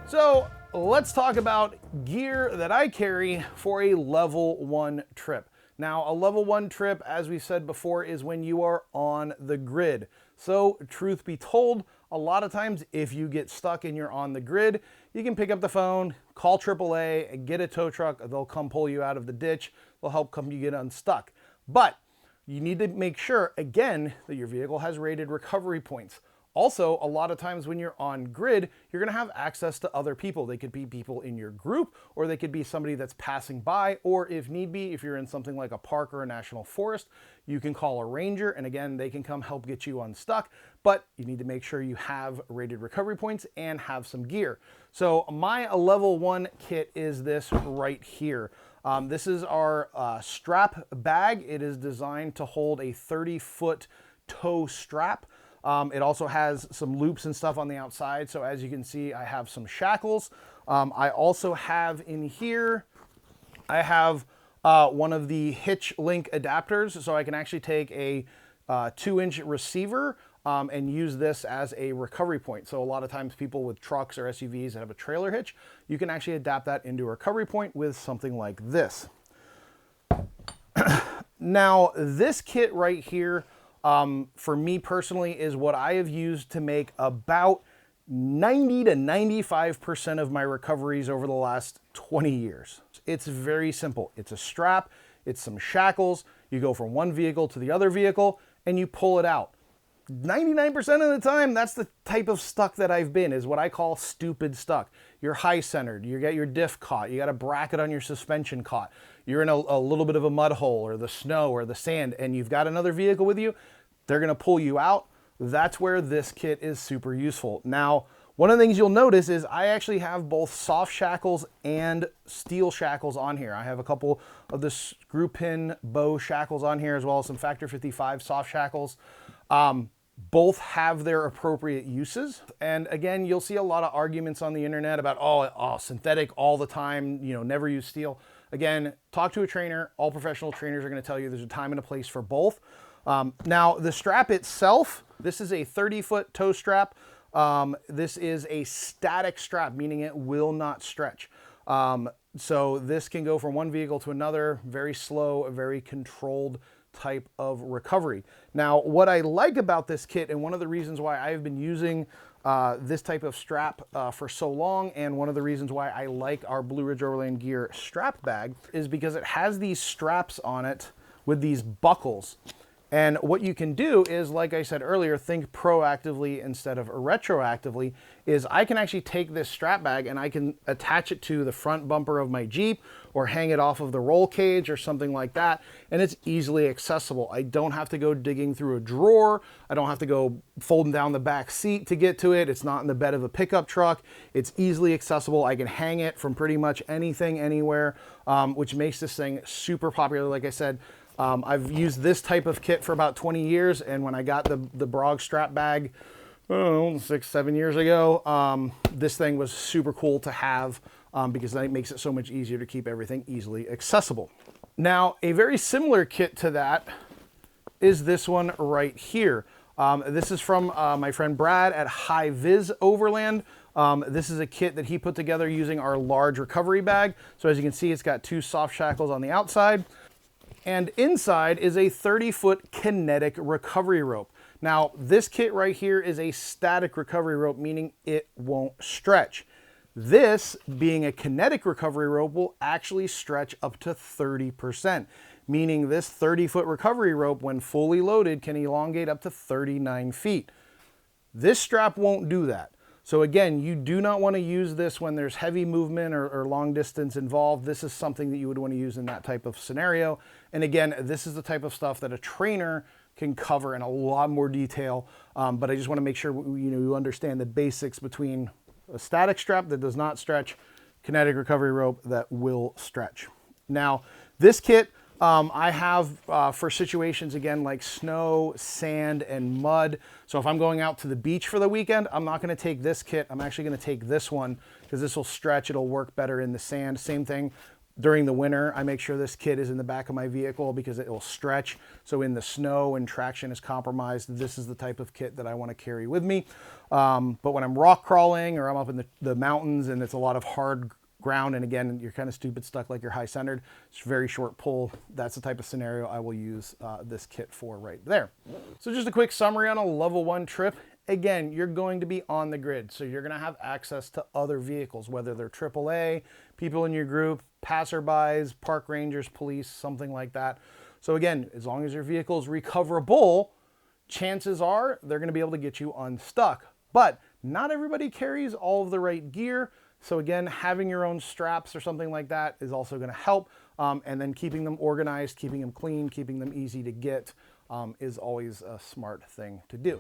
So let's talk about gear that I carry for a level 1 trip. Now, a level 1 trip, as we said before, is when you are on the grid. So truth be told, a lot of times if you get stuck and you're on the grid, you can pick up the phone, call AAA, get a tow truck. They'll come pull you out of the ditch. They'll help come you get unstuck. But you need to make sure, again, that your vehicle has rated recovery points. Also, a lot of times when you're on grid, you're gonna have access to other people. They could be people in your group, or they could be somebody that's passing by, or if need be, if you're in something like a park or a national forest, you can call a ranger, and again, they can come help get you unstuck, but you need to make sure you have rated recovery points and have some gear. So my level 1 kit is this right here. This is our strap bag. It is designed to hold a 30-foot tow strap. It also has some loops and stuff on the outside. So as you can see, I have some shackles. I also have in here, I have one of the hitch link adapters. So I can actually take a 2-inch receiver and use this as a recovery point. So a lot of times people with trucks or SUVs that have a trailer hitch, you can actually adapt that into a recovery point with something like this. Now, this kit right here, for me personally, is what I have used to make about 90 to 95% of my recoveries over the last 20 years. It's very simple. It's a strap, it's some shackles, you go from one vehicle to the other vehicle, and you pull it out. 99% of the time, that's the type of stuck that I've been, is what I call stupid stuck. You're high-centered, you get your diff caught, you got a bracket on your suspension caught, you're in a little bit of a mud hole or the snow or the sand, and you've got another vehicle with you, they're gonna pull you out. That's where this kit is super useful. Now, one of the things you'll notice is I actually have both soft shackles and steel shackles on here. I have a couple of the screw pin bow shackles on here, as well as some Factor 55 soft shackles. Both have their appropriate uses. And again, you'll see a lot of arguments on the internet about, oh, synthetic all the time, you know, never use steel. Again, talk to a trainer. All professional trainers are gonna tell you there's a time and a place for both. Now, the strap itself, this is a 30-foot tow strap. This is a static strap, meaning it will not stretch. So this can go from one vehicle to another, very slow, a very controlled type of recovery. Now, what I like about this kit, and one of the reasons why I've been using this type of strap for so long, and one of the reasons why I like our Blue Ridge Overland Gear strap bag, is because it has these straps on it with these buckles. And what you can do is, like I said earlier, think proactively instead of retroactively, is I can actually take this strap bag and I can attach it to the front bumper of my Jeep or hang it off of the roll cage or something like that, and it's easily accessible. I don't have to go digging through a drawer. I don't have to go folding down the back seat to get to it. It's not in the bed of a pickup truck. It's easily accessible. I can hang it from pretty much anything, anywhere, which makes this thing super popular. Like I said, I've used this type of kit for about 20 years, and when I got the Brog strap bag, 6, 7 years ago, this thing was super cool to have because then it makes it so much easier to keep everything easily accessible. Now, a very similar kit to that is this one right here. This is from my friend Brad at High Vis Overland. This is a kit that he put together using our large recovery bag. So as you can see, it's got 2 soft shackles on the outside. And inside is a 30-foot Kinetic recovery rope. Now, this kit right here is a static recovery rope, meaning it won't stretch. This, being a Kinetic recovery rope, will actually stretch up to 30%, meaning this 30-foot recovery rope, when fully loaded, can elongate up to 39 feet. This strap won't do that. So again, you do not want to use this when there's heavy movement or long distance involved. This is something that you would want to use in that type of scenario. And again, this is the type of stuff that a trainer can cover in a lot more detail. But I just want to make sure you understand the basics between a static strap that does not stretch, Kinetic recovery rope that will stretch. Now, this kit I have for situations, again, like snow, sand, and mud. So if I'm going out to the beach for the weekend, I'm not going to take this kit. I'm actually going to take this one because this will stretch. It'll work better in the sand. Same thing During the winter, I make sure this kit is in the back of my vehicle because it will stretch. So in the snow and traction is compromised, this is the type of kit that I want to carry with me. But when I'm rock crawling or I'm up in the mountains and it's a lot of hard ground, and again, you're kind of stupid stuck like you're high centered, it's very short pull, that's the type of scenario I will use this kit for right there. So just a quick summary on a level 1 trip. Again, you're going to be on the grid, so you're going to have access to other vehicles, whether they're AAA, people in your group, passerbys, park rangers, police, something like that. So again, as long as your vehicle is recoverable, chances are they're going to be able to get you unstuck. But not everybody carries all of the right gear. So again, having your own straps or something like that is also going to help. And then keeping them organized, keeping them clean, keeping them easy to get is always a smart thing to do.